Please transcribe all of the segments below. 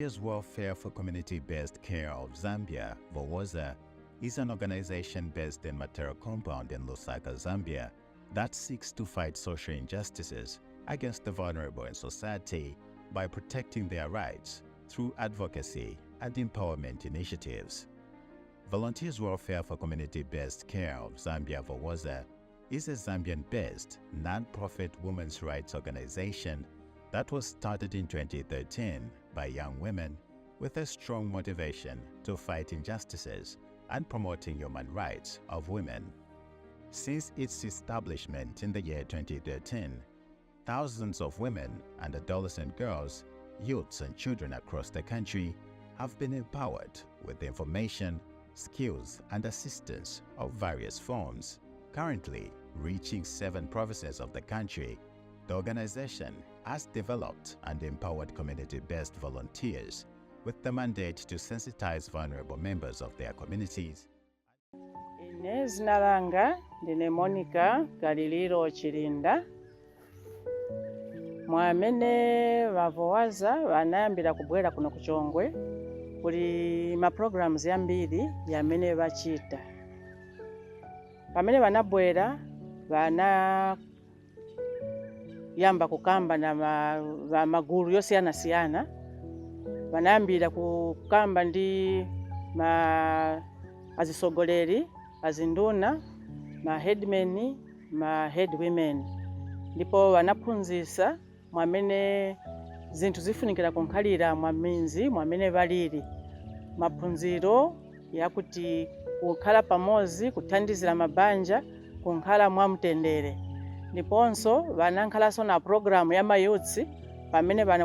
Volunteers Welfare for Community-Based Care of Zambia, vowaza, is an organization based in Matera Compound in Lusaka, Zambia, that seeks to fight social injustices against the vulnerable in society by protecting their rights through advocacy and empowerment initiatives. Volunteers Welfare for Community-Based Care of Zambia, vowaza, is a Zambian-based, non-profit women's rights organization that was started in 2013 by young women with a strong motivation to fight injustices and promoting human rights of women. Since its establishment in the year 2013, thousands of women and adolescent girls, youths and children across the country have been empowered with information, skills and assistance of various forms. Currently reaching 7 provinces of the country, the organization has developed and empowered community-based volunteers with the mandate to sensitize vulnerable members of their communities. Zina langa ndine Monica Galiliro Chirinda. Mwamene vowaza vanayambira kubwera kuno kuchongwe kuli ma programs yambiri yamene vachita. Pamene vanabwera vana yamba kukamba na magulu yosiyana-siyana, vanayambira kukamba ndi azisogoleri, azinduna, ma headmen, ma head women. Ndipo vanaphunzisa mwamene zinthu zifunikira kunkhalira mwaminzi mwamene valiri. Maphunziro yakuti kukhala pamozi, kuthandizira mabanja, kunkhala mwamtendere. Ndiponso vanankhalanso na programu ya mayouth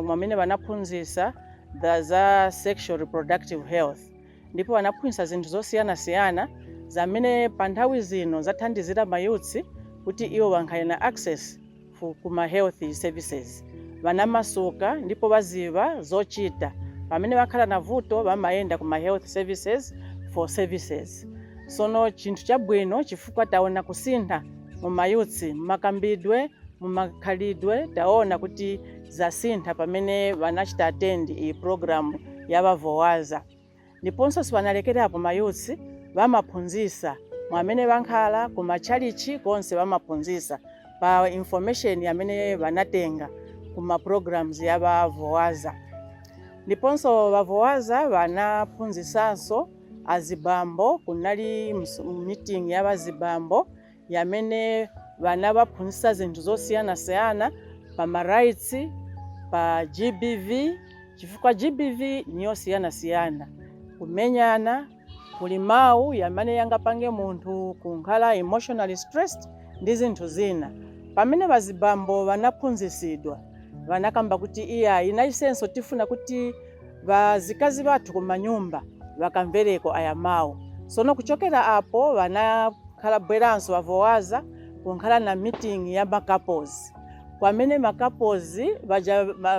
mwamene vanaphunzisa za sexual reproductive health. Ndipo vanaphunzisa zinthu zosiyana-siyana zamene pa nthawi zino zathandizira mayouth kuti iwo vankhale na access kuma health services. Vanamasuka ndipo vaziva zochita. Pamene vakhala na vuto vamayenda kuma health services for services. Sono chinthu chabwino chifukwa taona kusintha mu mayouth, mumakambidwe, mumakhalidwe, taona kuti zasintha pamene vanachita attend iyi program ya vowaza. Ndiponso sivanalekerapo mayouth, vamaphunzisa mwamene vankhala kuma chalichi konse vamaphunzisa pa information yamene vanatenga kuma programs ya vowaza. Ndiponso vowaza vanaphunzisanso azibambo, kunali meeting ya azibambo yamene vana vaphunzisa zinthu zosiyana-siyana pa ma rights, pa GBV, chifukwa GBV niyo siyana-siyana. Kumenyana, kuli mawu yamene yangapange munthu kunkhala emotionally stressed ndi zinthu zina. Pamene vazibambo vanaphunzisidwa, vanakamba kuti iya inaisenso tifuna kuti vazikazi vathu kumanyumba vakamvereko aya mawu. Sono kuchokera apo vanakhala bweranso vowaza kunkhala na meeting ya couples. Kwamene couples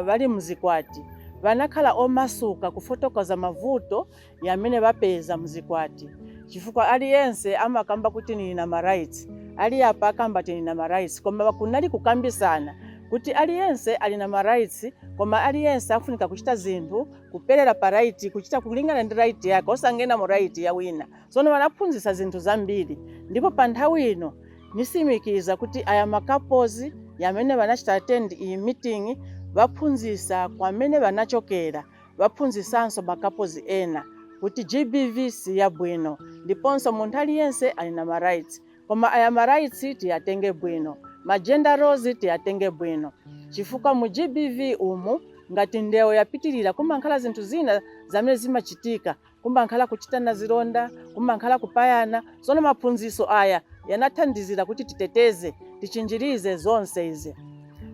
vali mzikwati vanakhala omasuka kufotokoza mavuto yamene vapeza mzikwati. Chifukwa aliyense amakamba kuti nina ma rights, ali apa akamba kuti nina ma rights, koma kunali kukambisana kuti aliyense alina ma rights, koma aliyense afunika kuchita zinthu kuperera pa right, kuchita kulingana ndi right yake osangena mu right ya wina. Sono vanaphunzisa zinthu zambiri. Ndipo pa nthawi ino nisimikiza kuti aya couples yamene vanachita attend iyi meeting vaphunzisa kwamene vanachokera, vaphunzisanso couples ena kuti GBV si yabwino. Ndiponso munthu aliyense alina ma rights, koma aya ma rights tiyatenge bwino, ma gender roles tiyatenge bwino. Chifukwa mu GBV umu ngati ndewo yapitirira kumankhala zinthu zina zamene zimachitika, kumankhala kuchitana zilonda, kumankhala kupayana. Sono maphunziso aya yanathandizira kuti titeteze, tichinjirize zonse izi.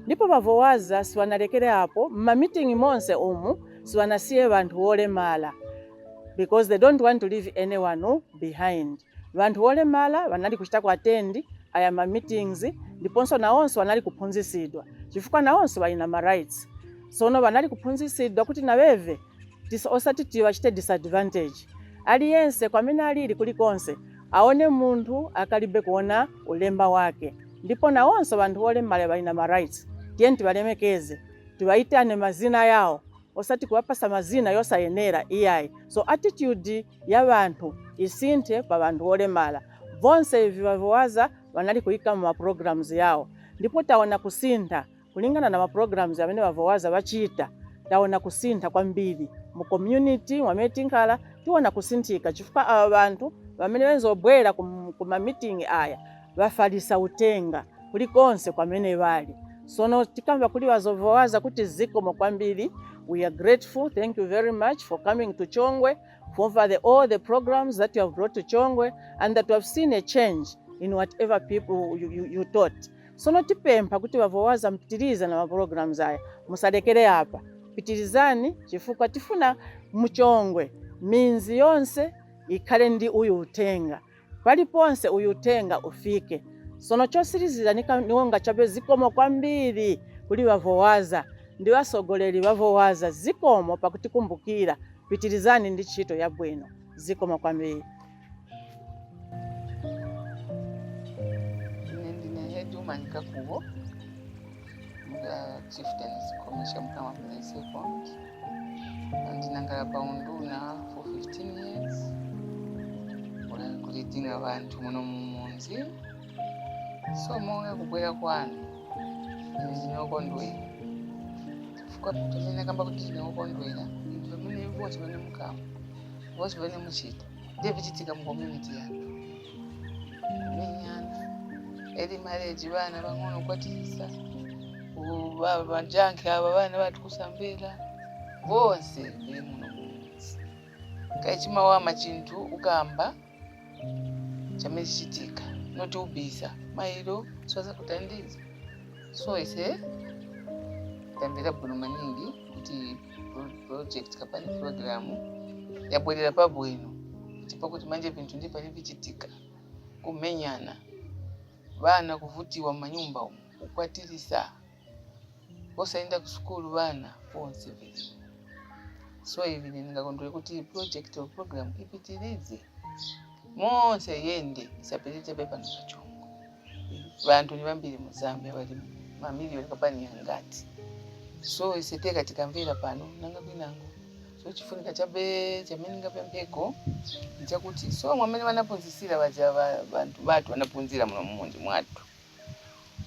Ndipo vowaza sivanalekere apo, ma meeting monse umu sivanasiye vanthu olemala, because they don't want to leave anyone behind. Vanthu olemala vanali kuchita ku attend aya ma meetings, ndiponso nawonso vanali kuphunzisidwa chifukwa nawonso valina ma rights. Sono vanali kuphunzisidwa kuti naweve osati tiwachite disadvantage. Aliyense kwamene alili kulikonse aone munthu akalibe kuona ulemba wake. Ndipo nawonso vanthu olemala valina ma rights. Tiyeni tivalemekeze, tiwaitane mazina yawo, osati kuwapasa mazina yosayenera iyayi. So attitude y'abantu isinthe pa bantu olemala. Vonse ivi vowaza vanali kuyika mu programs yawo, ndipo taona kusintha kulingana na programs amene vowaza vachita. Taona kusintha kwambiri mu community mwamene tinkhala, tiona kusinthika chifukwa aba bantu bamene benzobwera ku ma meeting aya bafalisa utenga kulikonse kwamene bali. Sono tikamba kuli vowaza kuti zikomo kwambiri. We are grateful. Thank you very much for coming to Chongwe, for all the programs that you have brought to Chongwe, and that we have seen a change in whatever people you taught. Sono tipempha kuti vowaza mpitiriza na programs aya, musadekere hapa, pitirizani chifukwa tifuna mu Chongwe minzi yonse ikhale ndi uyu utenga, paliponse uyu utenga ufike. Sono chosirizira niwonga chabe zikomo kwambiri kuli vowaza ndi wasogoleri vowaza, zikomo pakutikumbukira, pitirizani ndi ntchito yabwino, zikomo kwambiri. Ndine kubo mga chieftains commission kama kuna second, ndinangala pa unduna for 15 years. Kulitinga abantu muno munzi, so monga kubwera kwanu zinokondwera chifukwa tumene kamba kuti zinokondwera ndivyo mene vose vane mukama vose vane muchita ndevichitika mu community yanu menyana eri marriage vana vang'ono kwatisa vajanke ava vana vati kusambira vose viri muno munzi. Kaichimawama chinthu ukamba chamene chichitika noti ubisa mairo swaza kutandiza. So ise tambira bwino maningi kuti project kapani program yabwerera pabwino chipa kuti manje vinthu ndi pali vichitika kumenyana vana kuvutiwa manyumba ukwatirisa osaenda ku school vana ponse vili. So ivi ndingakondwera kuti project or program ipitirize monse yende isapelete pano pa Chongwe. Vantu ni vambiri mu Zambia bali mamiliyoni kapani yangati. So iseteka tikamvera pano nanga kwinango. So chifunika chabe chamene ngapempeko nchakuti so mwamene vanapunzisira vaja vantu vatu vanapunzira muno mmunji mwatu.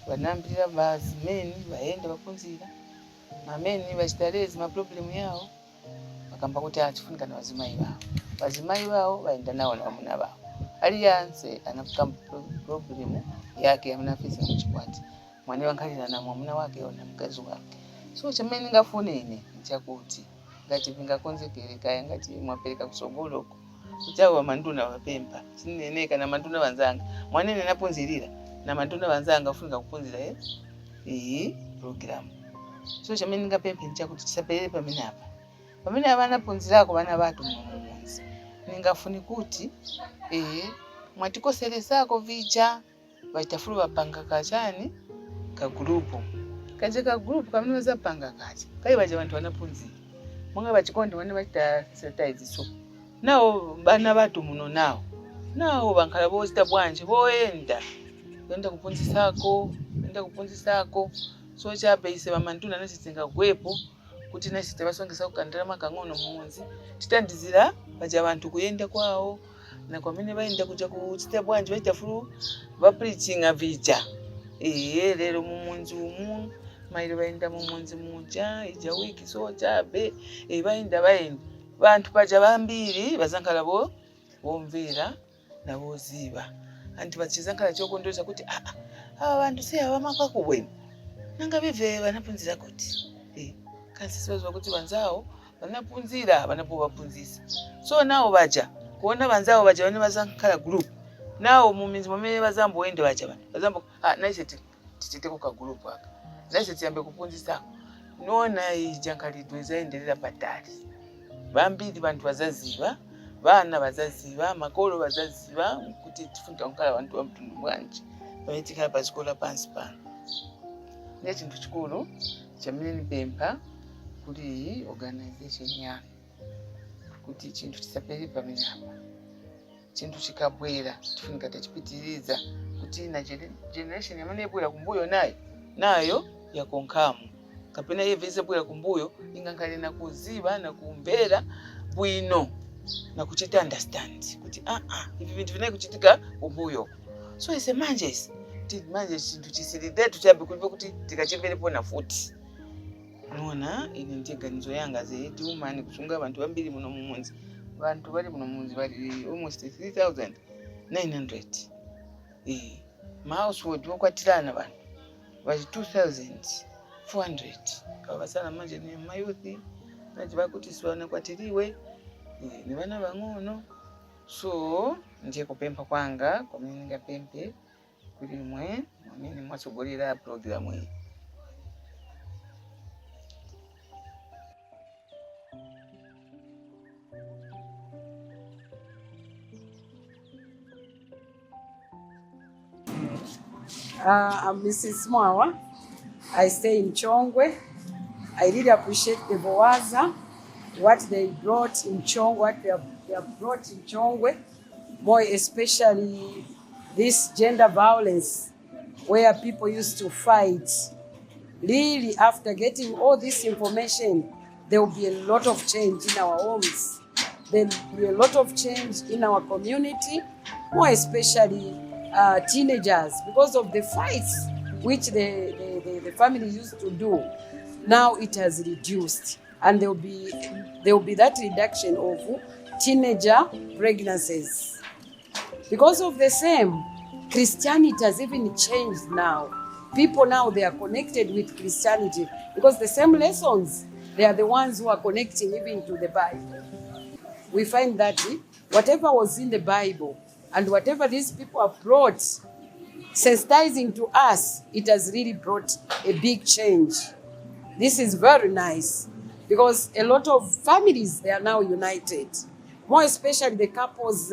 Vanambira vazimeni vaende vapunzira. Mameni vachitarezi ma problem yawo. Vakamba kuti achifunika na vazimai vao. Vazimai vao vaenda nawo na vamuna vao. Aliyanse anakamba problem yake amunafisa muchikwati. Mwane wankalira na mwamuna wake na mkazi wake. So chamene ngafune ine nchakuti ngati vingakonzekereka ngati mwapereka kusogoloko kuchawa manduna wapempa sineneka na manduna wanzanga mwanene napunzirira na manduna wanzanga ufunika kupunzira program. So chamene ngapempe nchakuti tisapelele pamene apa napunzirako vana vatu mumunzi ningafuni kuti mwatikoseresako vija vaitafulu vapanga kachani ka grupu kaje ka grupu kamene vazapanga kacha kai vaja vantu vanapunzira monga vachikonde vane vachita sensitize so nawo vana vatu muno nawo vankhala vozita bwanje voenda kupunzisako so chabe ise vamanduna nasitsenga gwepo kuti nasite vasongesa kukandira makang'ono mumunzi titandizira vaja vantu kuyenda kwawo na kwamene vaenda kuja kuchita bwanje vaitafulu vapreachinga vija lero mumunzi umu mairo vaenda mumunzi muja ija wiki so chabe vaenda vantu paja vambiri vazankhala vomvera na voziva anti vachizankhala chokondwesa kuti ava vantu si ava makakubwena nanga vive vanapunzira kuti kasi siwazwa kuti vanzao vanapunzira vanapo vapunzisa. So nawo vaja kuona vanzao vaja vane vazankhala group nawo muminzi mwamene vazamboende vaja vazambo naise titeko ka group aka naise tiyambe kupunzisako nona ijankhalidwe zaendelera patali vambiri vantu vazaziva vana vazaziva makolo vazaziva kuti tifunika kukhala vantu va mtundu bwanji pamene tikhala pa chikola pansi pano. Ndi chinthu chikulu chamene nipempha kuli organization yanu kuti chinthu chisapere pamene apa chinthu chikabwera tifunika tachipitiriza kuti na generation yamene ibwera kumbuyo nayo yakonkhamo kapena iye vese bwera kumbuyo ingankale nakuziva nakumvera bwino nakuchita understand kuti ivi vintu vinai kuchitika kumbuyo. So ise manje chinthu chisiriretu chabe kulibe kuti tikachimverepo na futi. Nona ine ndiye ganizo yanga zeti umani kusunga vantu vambiri muno mumunzi. Vantu vari muno mumunzi vari almost 3,900. Mahousehold vokwatirana vanhu vari 2,400. Vakasara manje nemayuthi nati vakuti vanakwatiriwe nevana vang'ono. So ndiye kupempa kwanga kwamene ndingapempe kuti mwe mwamene mwatsogolera programu iyi. I'm Mrs. Mwawa. I stay in Chongwe. I really appreciate the vowaza, what they brought in Chongwe, what they have brought in Chongwe, more especially this gender violence, where people used to fight. Really, after getting all this information, there will be a lot of change in our homes. There will be a lot of change in our community, more especially teenagers, because of the fights which the family used to do. Now it has reduced, and there will be that reduction of teenager pregnancies. Because of the same, Christianity has even changed now. People now, they are connected with Christianity because the same lessons, they are the ones who are connecting even to the Bible. We find that whatever was in the Bible and whatever these people have brought, sensitizing to us, it has really brought a big change. This is very nice because a lot of families, they are now united. More especially the couples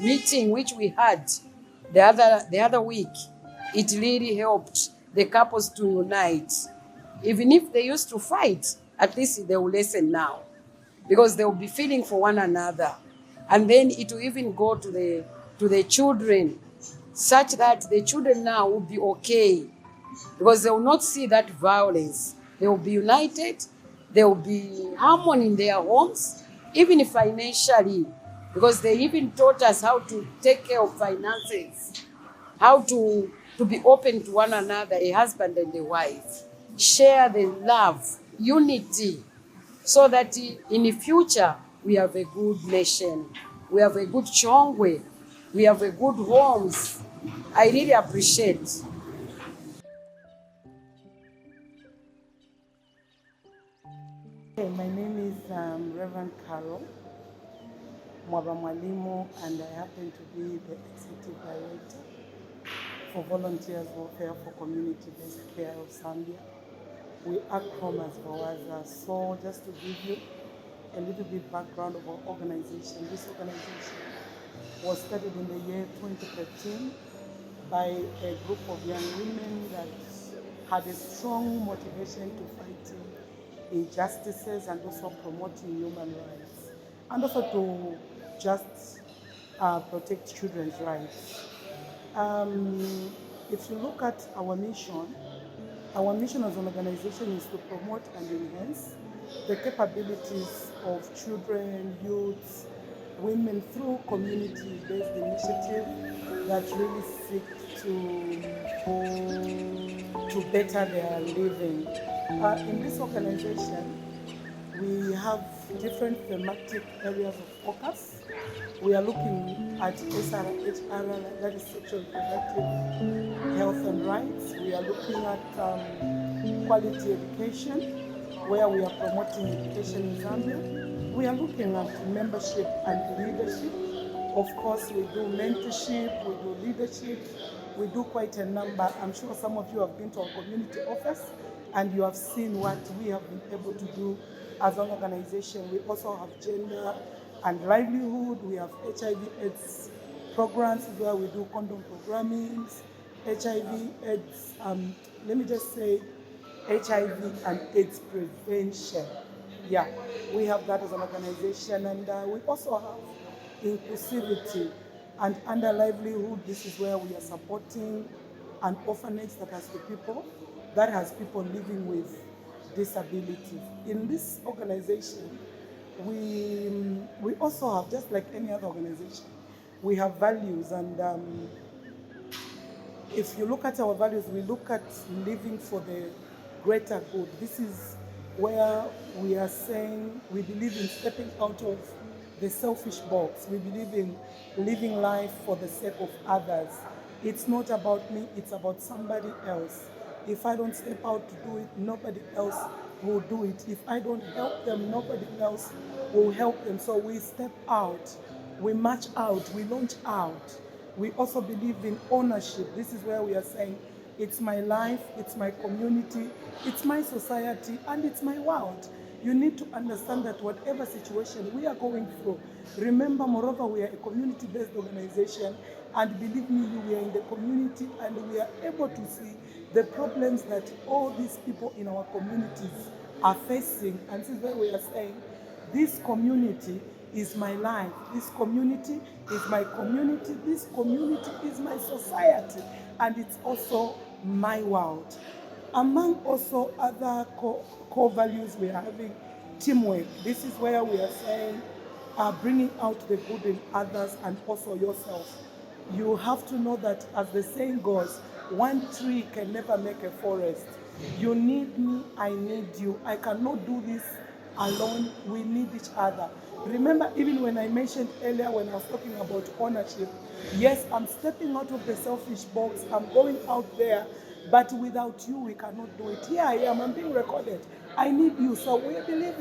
meeting which we had the other week. It really helped the couples to unite. Even if they used to fight, at least they will listen now because they will be feeling for one another. And then it will even go to the children, such that the children now will be okay because they will not see that violence. They will be united. There will be harmony in their homes, even financially, because they even taught us how to take care of finances, how to be open to one another, a husband and a wife, share the love, unity, so that in the future we have a good nation, we have a good Chongwe, we have a good homes. I really appreciate. Okay, my name is Reverend Carol Mwaba Mwalimu, and I happen to be the Executive Director for Volunteers Welfare for Community-Based Care of Zambia. We act home as vowaza. So just to give you a little bit background of our organization, this organization was started in the year 2013 by a group of young women that had a strong motivation to fight injustices and also promoting human rights, and also to just protect children's rights. If you look at our mission as an organization is to promote and enhance the capabilities of children, youths, women through community-based initiative that really seek to better their living. In this organization, we have different thematic areas of focus. We are looking at SRHR, that is sexual reproductive health and rights. We are looking at quality education, where we are promoting education in Zambia. We are looking at membership and leadership. Of course, we do mentorship, we do leadership, we do quite a number. I'm sure some of you have been to our community office and you have seen what we have been able to do as an organization. We also have gender and livelihood. We have HIV/AIDS programs where we do condom programming, HIV/AIDS, let me just say HIV and AIDS prevention. Yeah, we have that as an organization, and we also have inclusivity. And under livelihood, this is where we are supporting an orphanage that has the people that has people living with disabilities. In this organization, we also have, just like any other organization, we have values, and if you look at our values, we look at living for the greater good. This is where we are saying we believe in stepping out of the selfish box. We believe in living life for the sake of others. It's not about me, it's about somebody else. If I don't step out to do it, nobody else will do it. If I don't help them, nobody else will help them. So we step out, we march out, we launch out. We also believe in ownership. This is where we are saying, it's my life, it's my community, it's my society, and it's my world. You need to understand that whatever situation we are going through, remember, moreover, we are a community-based organization, and believe me, we are in the community, and we are able to see the problems that all these people in our communities are facing. And this is where we are saying, this community is my life, this community is my community, this community is my society, and it's also my world. Among also other core values, we are having teamwork. This is where we are saying bringing out the good in others and also yourself. You have to know that, as the saying goes, one tree can never make a forest. You need me, I need you. I cannot do this alone. We need each other. Remember, even when I mentioned earlier when I was talking about ownership, yes, I'm stepping out of the selfish box. I'm going out there, but without you, we cannot do it. Here I am, I'm being recorded. I need you. So we believe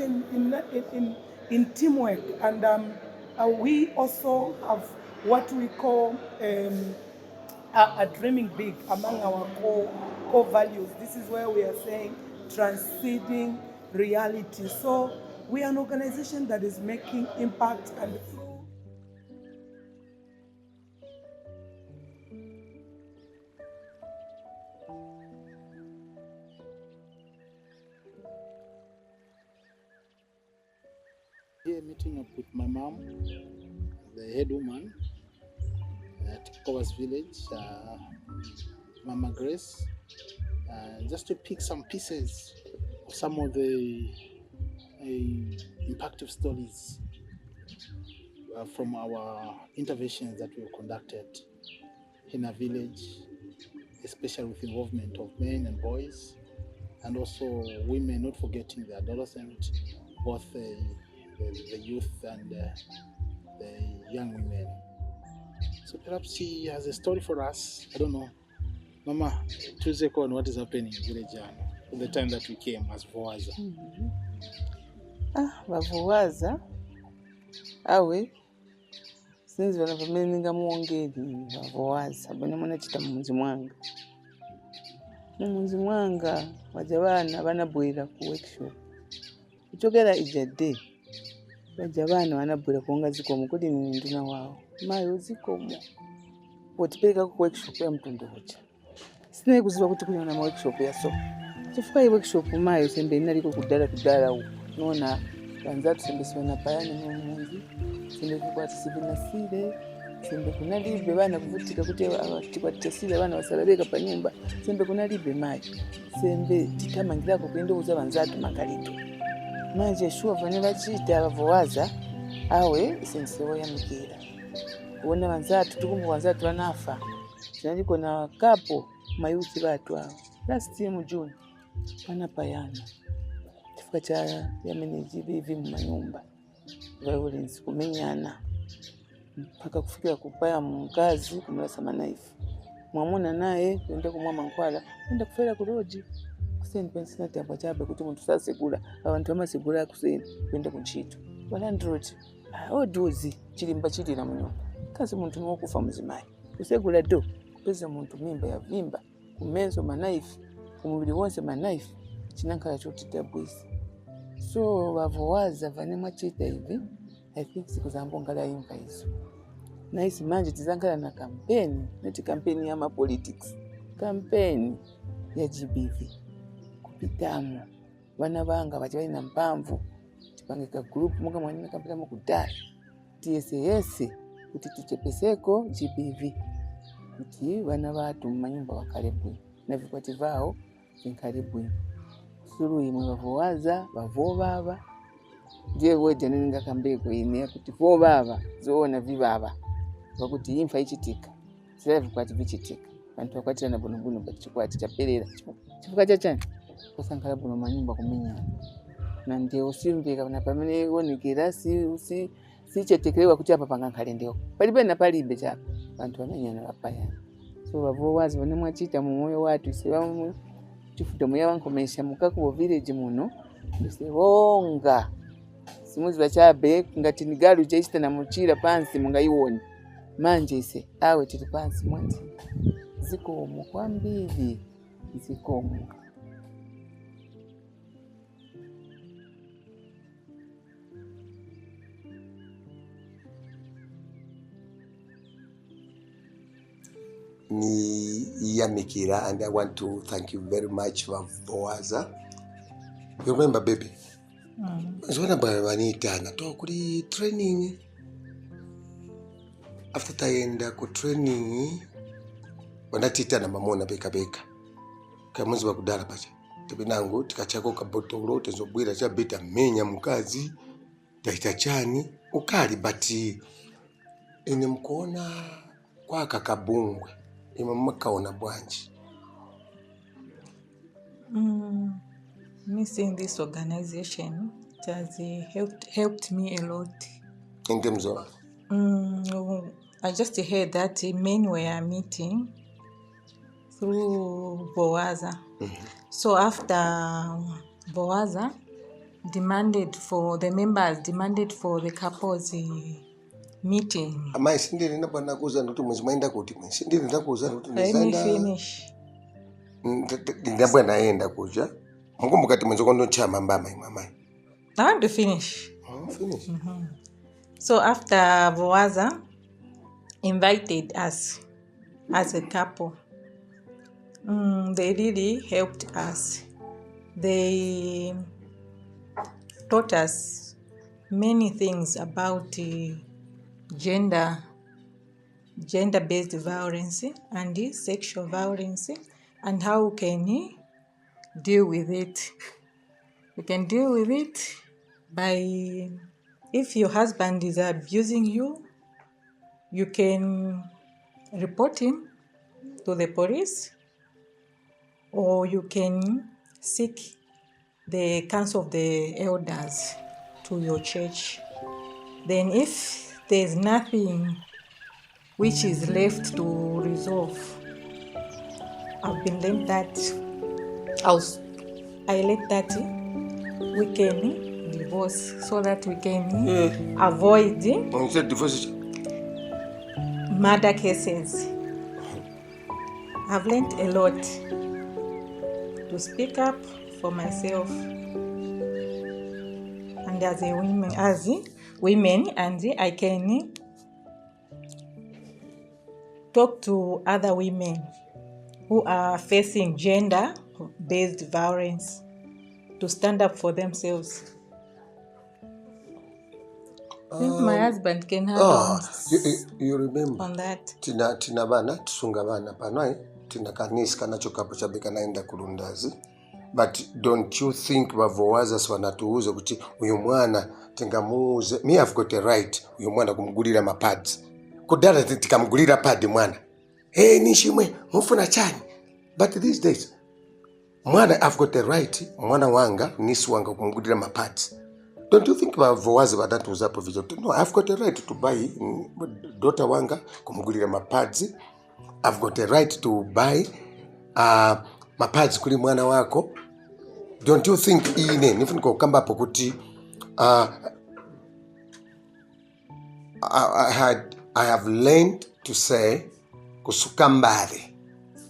in teamwork, and we also have what we call dreaming big among our core values. This is where we are saying transcending reality. So we are an organization that is making impact, and through here meeting up with my mom, the head woman at Kova's village, Mama Grace, just to pick some pieces of some of the impactful stories from our interventions that we've conducted in a village, especially with involvement of men and boys, and also women, not forgetting the adolescent, both the youth and the young women. So perhaps she has a story for us. I don't know. Mama, tuze on what is happening in village from the time that we came as vowaza. Vowaza awe sinzi vanavamene ningamuongeni vavowaza bone munachita mumuzi mwanga vaja vana vanabwera ku workshop kuchokera ijade. Vaja vana vanabwera kuonga zikomo kuti nini ndina wavo mayo zikomo potipereka ku workshop ya mtondo ucha sinai kuziva kuti kune na workshop ya so chifukwa i workshop mayo sembe inaliko kudala uko nona vanzatu sembe sivana payani mumuzi sembe kukwati sivinasire sembe kunalibe vana kuvutika kuti tikwatitasire vana vasalaleka panyumba sembe kunalibe mayi sembe titamangirako kuendouza vanzatu makalito manje shuwa vane vachita vowaza awe sensewoyamikira kuona vanzatu tikumva vanzatu vanafa tinaliko na kapo mayuthi vatu avo last year mu June pana payana chifukwa cha yamene GBV mumanyumba violence kumenyana mpaka kufikira kupaya mkazi kumulasa manaifu mwamuna naye kuenda kumwa mankwala kuenda kufera ku road kuseni pensina tambo chabe kuti muntu sasigula abantu amasigula kuseni kuenda kunchito 100 odozi chilimba chilira munyumba kazi muntu nokufa muzimayi kusegula do kupeza muntu mimba ya vimba kumezo manaifu kumubili wonse manaifu chinankala chotita bwisi. So vavowaza vane mwachita hivi I think siku zambo ngala imva hizo naisi manje tizankala na kampeni neti kampeni ya politics kampeni ya GBV kupitamo vana vanga vachiva ina mpamvu tipangika group muka mwanina kampitamo kudala TSS kuti tichepeseko GBV kuti vana vatu mumanyumba wakale bwino na vikwati vao zinkali bwino sulu imwe bavowaza bavobaba ndiye woja ninga kambeko ine kuti vobaba zoona vibaba bakuti imfa ichitika silavu kwati vichitika bantu bakwatirana buno bachikwati chaperera chifuka chachani kusankhala buno manyumba kumenyana na ndio usimveka na pamene onekera si chetekelewa kuti apa pangankhale ndio palibe na palibe chapa bantu bamenyana bapayana so bavowazi bone mwachita mu moyo watu isibamu chifuta moyo wankomesha mukaku village muno ndisewonga simuzi bachabe ngati nigalu chaista na muchira pansi mungaiwoni manje ise awe tiri pansi mwanzi zikomo kwambiri zikomo. Ni Yamikira, and I want to thank you very much for vowaza. You remember, baby? Zona banita na to kuri training. After taenda ku training, wanatita na mamona beka. Kamuzi bakudala pacha. Tebinangu tikachako kabotolo tezobwira cha beta menya mukazi. Taita chani ukali bati ene mkona kwa kakabungwe. Imamakaona bwanji. Missing this organization, it has helped me a lot. In terms of? I just heard that men were meeting through vowaza. So after vowaza the members demanded for the couples meeting. Amai sindiri na bwana kuza ndutu mwezi maenda kuti mwezi sindiri na kuza ndutu Let me finish. Ndabwa naenda kuja mungu mukati mwezi kondo chama mbama imamai. I want to finish. Finish. So after vowaza invited us as a couple, they really helped us. They taught us many things about gender-based violence and sexual violence and how we can deal with it. We can deal with it by, if your husband is abusing you, you can report him to the police, or you can seek the counsel of the elders to your church. Then if there's nothing which is left to resolve, I've been learned that I let that we can divorce so that we can avoid murder cases. I've learned a lot to speak up for myself and as women, and I can talk to other women who are facing gender-based violence to stand up for themselves. I think my husband can have you remember on that. Tina bana tusunga bana panai tina kanisa kanacho kapo chabika naenda kulundazi. But don't you think bavowaza swanatuuze kuti uyu mwana tingamuuze? Me I've got a right uyu mwana kumgulira mapads. Kudala tikamgulira pad mwana. Nishimwe mufuna chani. But these days mwana I've got a right mwana wanga nisi wanga kumgulira mapads. Don't you think bavowaza badatuuza provision? No, I've got a right to buy daughter wanga kumgulira mapads. I've got a right to buy mapads kuli mwana wako. Don't you think ine nifuniko kamba hapo kuti I have learned to say kusukambale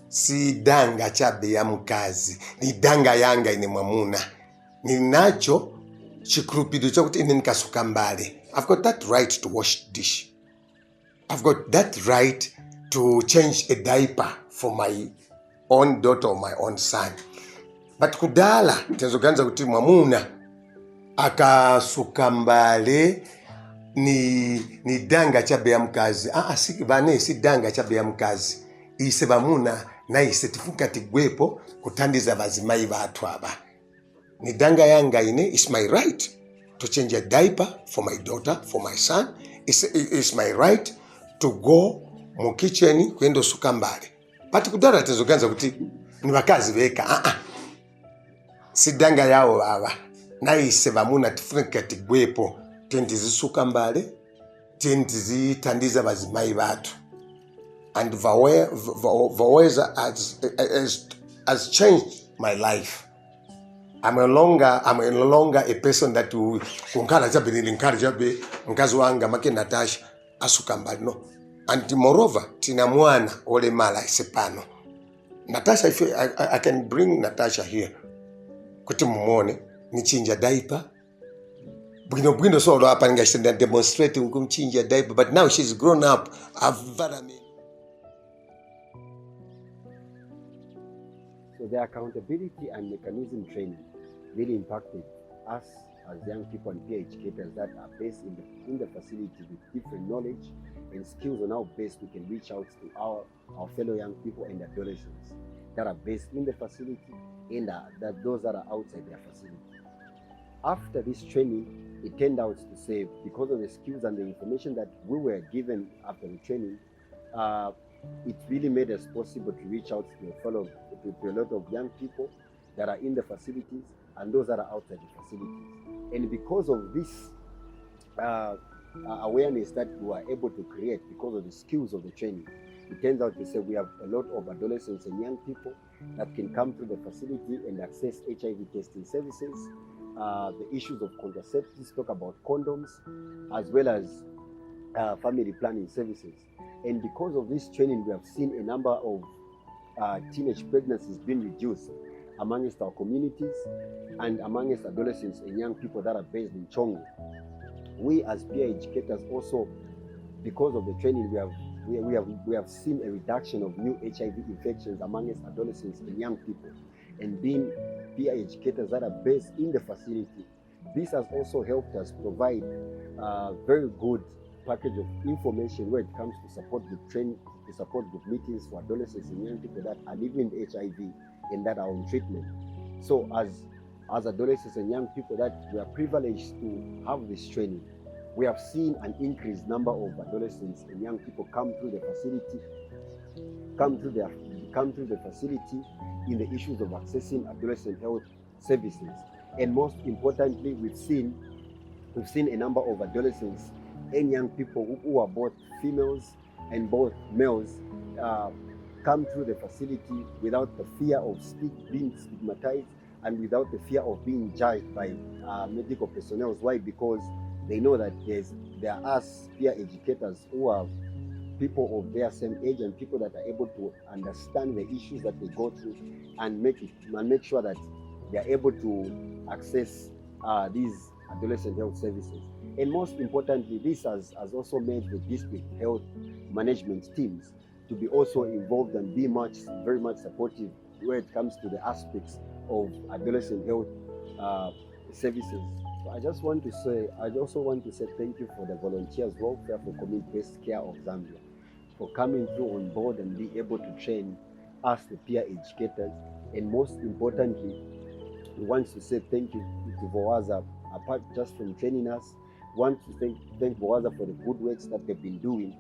si danga chabe ya mkazi, ni danga yanga ine mwamuna. Ninacho chikrupido chakuti ine nikasukambale. I've got that right to wash dish. I've got that right to change a diaper for my own daughter or my own son. But kudala tenzoganza kuti mwamuna akasukambale ni danga chabe ya mkazi. Si danga chabe ya mkazi. Ise bamuna naise tifunika tigwepo kutandiza vazimai vatu ava. Nidanga yanga ine, it's my right to change a diaper for my daughter, for my son. It's my right to go mu kitchen kwenda suka mbale. But kudara tezoganza kuti ni bakazi beka. Sidanga yao baba. Naise vamuna tifunika tigwepo tendizisuka mbale, tendizitandiza vazimai vatu. And vowaza has changed my life. I'm no longer a person that will kunkala jabe nilinkala jabe mkazi wanga make Natasha asukamba no. And moreover tina mwana ole mala isepano. Natasha, if I can bring Natasha here kuti mumone nichinja diaper. Bwino solo hapa ngashinda demonstrating kumchinja diaper, but now she's grown up. So the accountability and mechanism training really impacted us as young people and peer educators that are based in the facility with different knowledge and skills on how best we can reach out to our fellow young people and adolescents that are based in the facility and those that are outside their facility. After this training, it turned out to say, because of the skills and the information that we were given after the training, it really made us possible to reach out to a lot of young people that are in the facilities and those that are outside the facilities. And because of this awareness that we were able to create because of the skills of the training, it turns out to say we have a lot of adolescents and young people that can come to the facility and access HIV testing services, the issues of contraceptives, talk about condoms, as well as family planning services. And because of this training, we have seen a number of teenage pregnancies being reduced amongst our communities and amongst adolescents and young people that are based in Chongo. We as peer educators also, because of the training, we have seen a reduction of new HIV infections amongst adolescents and young people. And being peer educators that are based in the facility, this has also helped us provide a very good package of information where it comes to support group training, to support group meetings for adolescents and young people that are living with HIV and that are on treatment. So as adolescents and young people that we are privileged to have this training, we have seen an increased number of adolescents and young people come through the facility in the issues of accessing adolescent health services. And most importantly, we've seen a number of adolescents and young people who are both females and both males come through the facility without the fear of being stigmatized and without the fear of being judged by medical personnel. Why? Because they know that there are us peer educators who are people of their same age and people that are able to understand the issues that they go through and make sure that they are able to access these adolescent health services. And most importantly, this has also made the district health management teams to be also involved and be very much supportive where it comes to the aspects of adolescent health services. So I also want to say thank you for the Volunteers Welfare for Community-Based Care of Zambia for coming through on board and be able to train us, the peer educators. And most importantly, we want to say thank you to vowaza, apart just from training us. We want to thank vowaza for the good works that they've been doing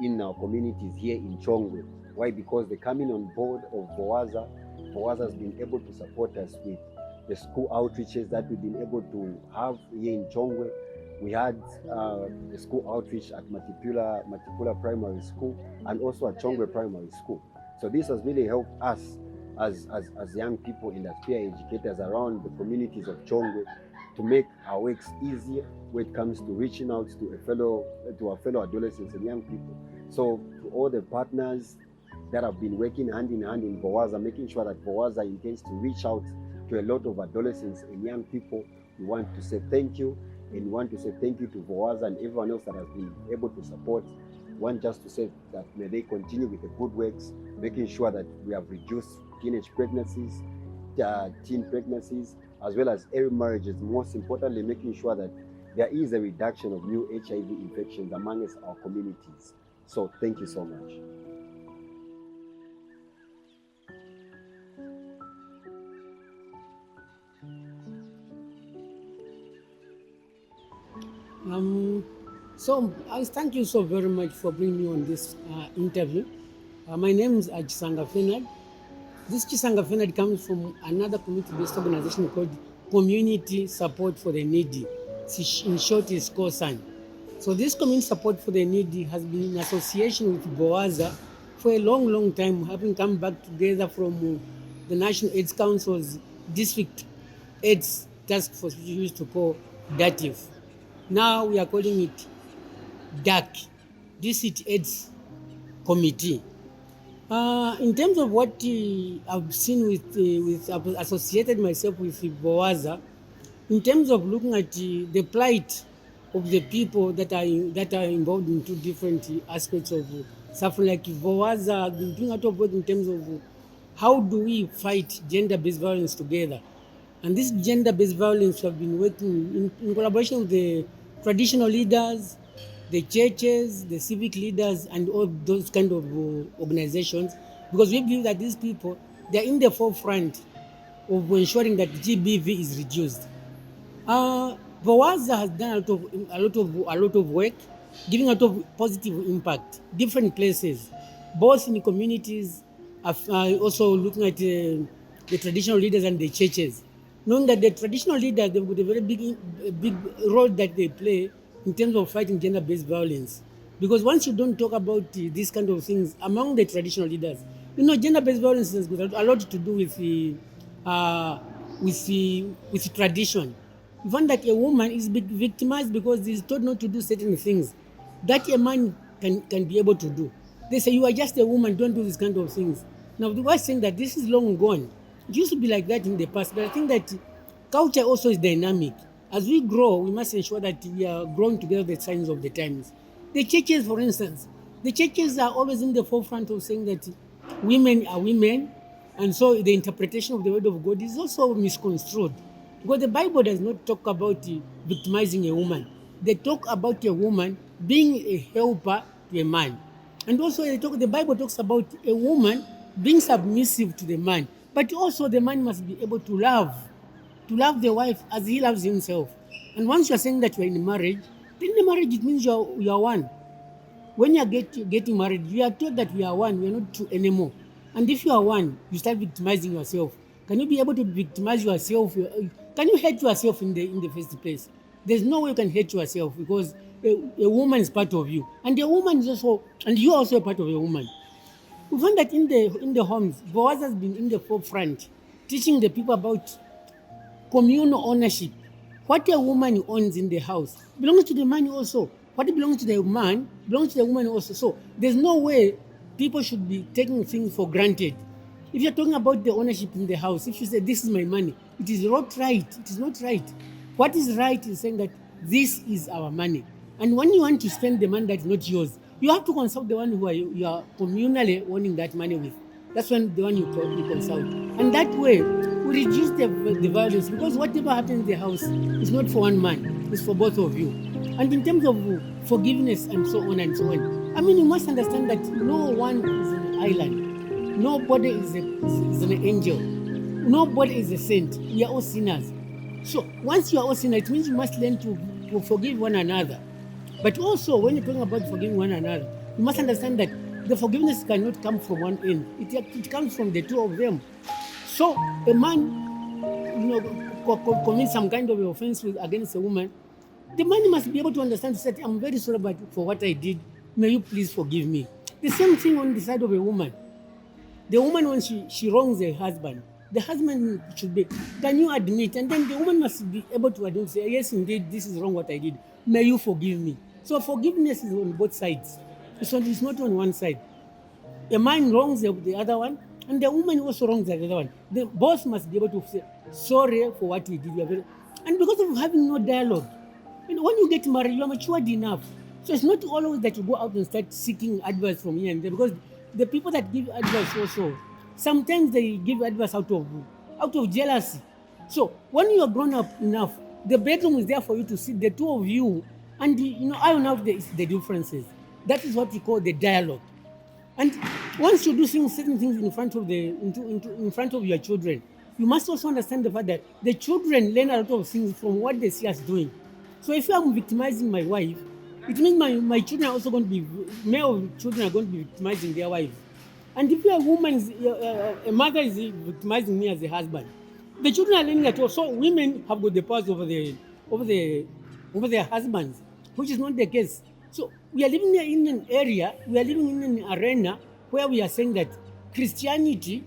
in our communities here in Chongwe. Why? Because the coming on board of vowaza has been able to support us with the school outreaches that we've been able to have here in Chongwe. We had the school outreach at Matipula Primary School and also at Chongwe Primary School. So this has really helped us as young people and as peer educators around the communities of Chongwe to make our works easier when it comes to reaching out to our fellow adolescents and young people. So to all the partners that have been working hand in hand in vowaza, making sure that vowaza intends to reach out to a lot of adolescents and young people, we want to say thank you, and we want to say thank you to vowaza and everyone else that has been able to support. We want just to say that may they continue with the good works, making sure that we have reduced teenage pregnancies, teen pregnancies, as well as early marriages. Most importantly, making sure that there is a reduction of new HIV infections amongst our communities. So thank you so much. So I thank you so very much for bringing me on this interview. My name is Chisanga Fenad. This Chisanga Fenad comes from another community-based organization called Community Support for the Needy. In short, is COSAN. So this community support for the needy has been in association with vowaza for a long, long time, having come back together from the National AIDS Council's District AIDS Task Force, which we used to call DATIF. Now we are calling it DAC, District AIDS Committee. In terms of what I've seen I've associated myself with vowaza, in terms of looking at the plight of the people that are involved in two different aspects of suffering, like vowaza has been doing a lot of work in terms of how do we fight gender-based violence together. And this gender-based violence have been working in collaboration with the traditional leaders, the churches, the civic leaders, and all those kind of organizations, because we believe that these people, they're in the forefront of ensuring that GBV is reduced. vowaza has done a lot of work, giving a lot of positive impact, different places, both in the communities, also looking at the traditional leaders and the churches, knowing that the traditional leaders, they've got a very big role that they play in terms of fighting gender-based violence. Because once you don't talk about these kind of things among the traditional leaders, gender-based violence has got a lot to do with tradition. You find that a woman is victimized because he's told not to do certain things that a man can be able to do. They say, you are just a woman, don't do these kind of things. Now, they were saying that this is long gone. It used to be like that in the past, but I think that culture also is dynamic. As we grow, we must ensure that we are growing together with the signs of the times. The churches, for instance, the churches are always in the forefront of saying that women are women, and so the interpretation of the word of God is also misconstrued. Because the Bible does not talk about victimizing a woman. They talk about a woman being a helper to a man. And also the Bible talks about a woman being submissive to the man. But also the man must be able to love the wife as he loves himself. And once you're saying that you're in marriage, then the marriage, it means you're one. When you're getting married, you are told that we are one, we are not two anymore. And if you are one, you start victimizing yourself. Can you be able to victimize yourself? Can you hate yourself in the first place? There's no way you can hate yourself, because a woman is part of you. And a woman is also, and you are also a part of a woman. We find that in the homes, vowaza has been in the forefront, teaching the people about communal ownership. What a woman owns in the house belongs to the man also. What belongs to the man belongs to the woman also. So there's no way people should be taking things for granted. If you're talking about the ownership in the house, if you say this is my money, it is not right. It is not right. What is right is saying that this is our money. And when you want to spend the money that is not yours, you have to consult the one who you are communally owning that money with. That's when the one you consult. And that way, we reduce the violence, because whatever happens in the house is not for one man, it's for both of you. And in terms of forgiveness and so on and so on, I mean, you must understand that no one is an island. Nobody is an angel. Nobody is a saint. We are all sinners. So once you are all sinners, it means you must learn to forgive one another. But also, when you're talking about forgiving one another, you must understand that the forgiveness cannot come from one end. It comes from the two of them. So a man, commits some kind of offense against a woman, the man must be able to understand, to say, I'm very sorry for what I did. May you please forgive me. The same thing on the side of a woman. The woman, when she wrongs her husband, the husband should be, can you admit? And then the woman must be able to admit, say, yes, indeed, this is wrong what I did. May you forgive me. So forgiveness is on both sides. It's not on one side. A man wrongs the other one, and the woman also wrongs the other one. The both must be able to say, sorry for what we did. And because of having no dialogue, when you get married, you are matured enough. So it's not always that you go out and start seeking advice from here and there, because the people that give advice also, sometimes they give advice out of jealousy. So when you are grown up enough, the bedroom is there for you to sit, the two of you, and iron out the differences. That is what we call the dialogue. And once you do certain things in front of in front of your children, you must also understand the fact that the children learn a lot of things from what they see us doing. So if I'm victimizing my wife, it means my children are also going to be, male children are going to be victimizing their wives. And if a woman, a mother is victimizing me as a husband, the children are learning that also women have got the powers over the over their husbands, which is not the case. So we are living in an area, we are living in an arena where we are saying that Christianity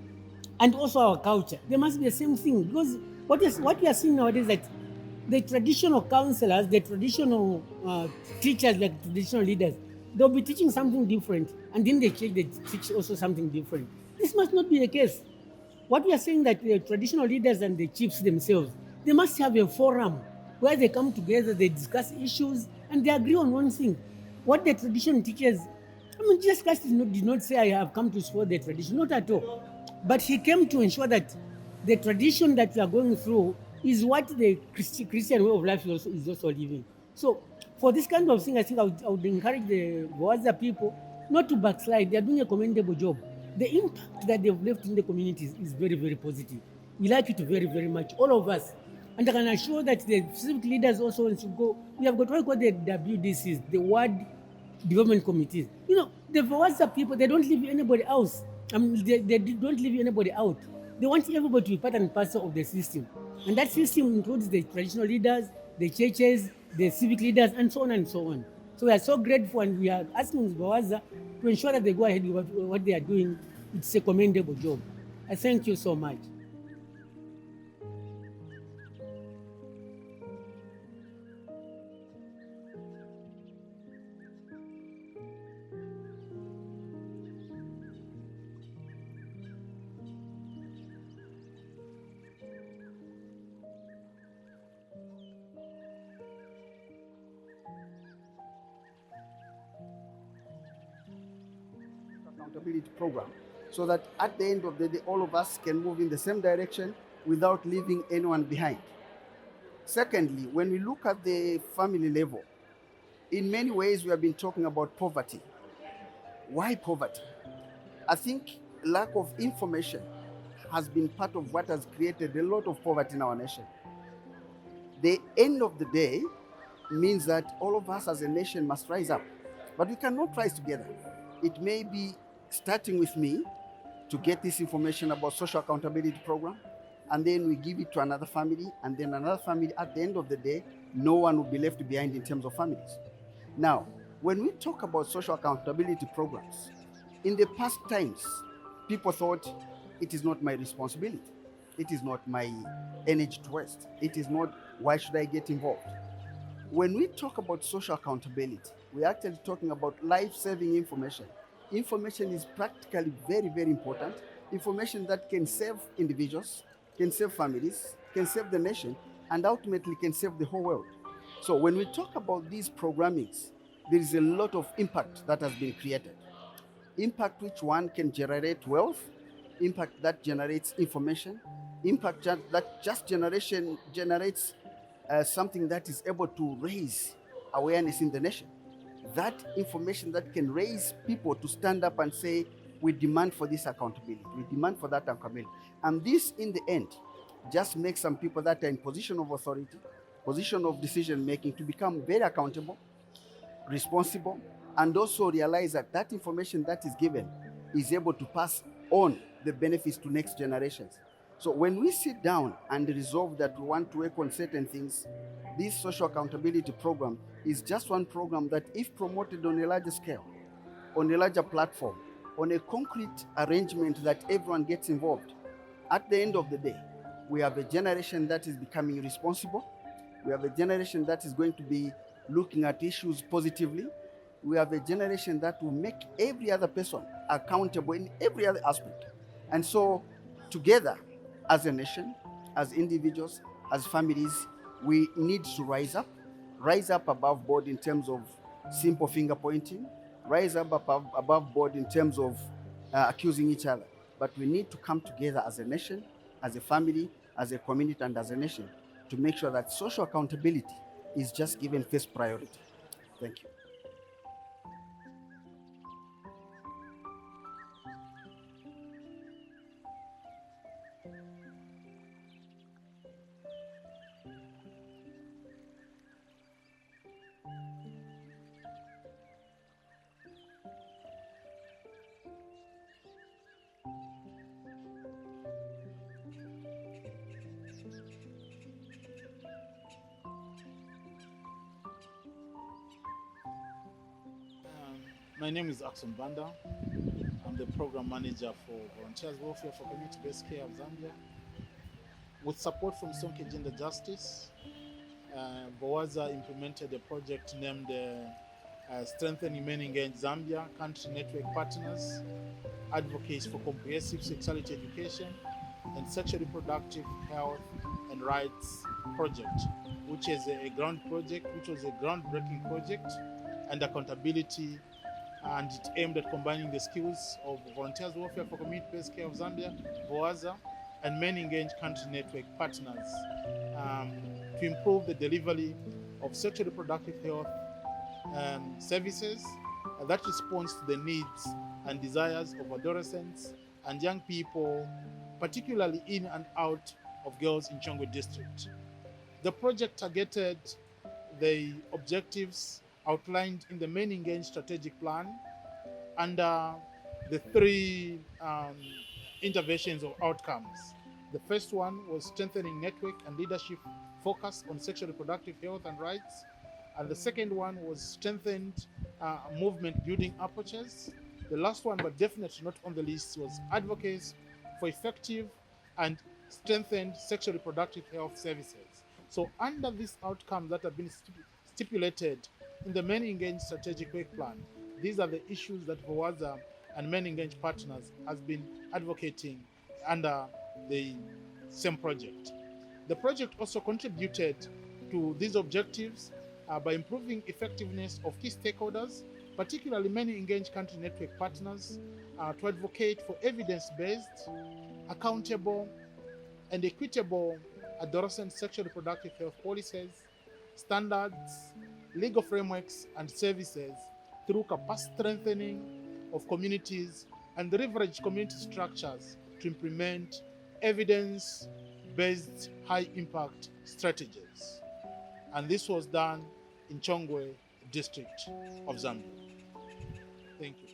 and also our culture, they must be the same thing. Because what we are seeing nowadays that the traditional counselors, the traditional teachers, like traditional leaders, they'll be teaching something different, and in the church they teach also something different. This must not be the case. What we are saying that the traditional leaders and the chiefs themselves, they must have a forum where they come together, they discuss issues, and they agree on one thing. What the tradition teaches, I mean, Jesus Christ did not say, I have come to spoil the tradition, not at all. But he came to ensure that the tradition that we are going through is what the Christian way of life is also living. So, for this kind of thing, I think I would encourage the vowaza people not to backslide. They are doing a commendable job. The impact that they've left in the communities is very, very positive. We like it very, very much, all of us. And I can assure that the civic leaders also want to go. We have got what we call the WDCs, the Ward Development Committees. You know, the vowaza people, they don't leave anybody else. I mean, they don't leave anybody out. They want everybody to be part and parcel of the system. And that system includes the traditional leaders, the churches, the civic leaders, and so on and so on. So we are so grateful, and we are asking vowaza to ensure that they go ahead with what they are doing. It's a commendable job. I thank you so much. Accountability program, so that at the end of the day, all of us can move in the same direction without leaving anyone behind. Secondly, when we look at the family level, in many ways we have been talking about poverty. Why poverty? I think lack of information has been part of what has created a lot of poverty in our nation. The end of the day means that all of us as a nation must rise up, but we cannot rise together. It may be starting with me to get this information about social accountability program, and then we give it to another family, and then another family. At the end of the day, no one will be left behind in terms of families. Now, when we talk about social accountability programs, in the past times, people thought it is not my responsibility. It is not my energy to waste. It is not, why should I get involved? When we talk about social accountability, we're actually talking about life-saving information. Information is practically very, very important. Information that can save individuals, can save families, can save the nation, and ultimately can save the whole world. So when we talk about these programmings, there is a lot of impact that has been created. Impact which one can generate wealth, impact that generates information, impact that just generation generates something that is able to raise awareness in the nation. That information that can raise people to stand up and say, we demand for this accountability, we demand for that accountability. And this, in the end, just makes some people that are in position of authority, position of decision making, to become very accountable, responsible, and also realize that that information that is given is able to pass on the benefits to next generations. So when we sit down and resolve that we want to work on certain things, this social accountability program is just one program that, if promoted on a larger scale, on a larger platform, on a concrete arrangement that everyone gets involved, at the end of the day, we have a generation that is becoming responsible. We have a generation that is going to be looking at issues positively. We have a generation that will make every other person accountable in every other aspect. And so, together, as a nation, as individuals, as families, we need to rise up above board in terms of simple finger pointing, rise up above board in terms of accusing each other. But we need to come together as a nation, as a family, as a community, and as a nation to make sure that social accountability is just given first priority. Thank you. My name is Axon Banda. I'm the program manager for Volunteers Welfare for Community-Based Care of Zambia. With support from Sonke Gender Justice, vowaza implemented a project named Strengthening Men Engage Zambia Country Network Partners, Advocates for Comprehensive Sexuality Education and Sexual Reproductive Health and Rights project, which is a groundbreaking project and accountability, and it aimed at combining the skills of Volunteers Welfare for Community-Based Care of Zambia, vowaza, and Men Engaged Country Network Partners to improve the delivery of sexual reproductive health services that responds to the needs and desires of adolescents and young people, particularly in and out of girls in Chongwe district. The project targeted the objectives outlined in the Men Engaged strategic plan under the three interventions or outcomes. The first one was strengthening network and leadership focus on sexual reproductive health and rights. And the second one was strengthened movement building approaches. The last one, but definitely not on the list, was advocates for effective and strengthened sexual reproductive health services. So under these outcomes that have been stipulated in the Men Engaged strategic work plan, these are the issues that vowaza and Men Engaged Partners has been advocating under the same project. The project also contributed to these objectives by improving effectiveness of key stakeholders, particularly Men Engaged country network partners, to advocate for evidence-based, accountable, and equitable adolescent sexual reproductive health policies, standards, legal frameworks, and services through capacity strengthening of communities and leverage community structures to implement evidence-based high-impact strategies. And this was done in Chongwe district of Zambia. Thank you.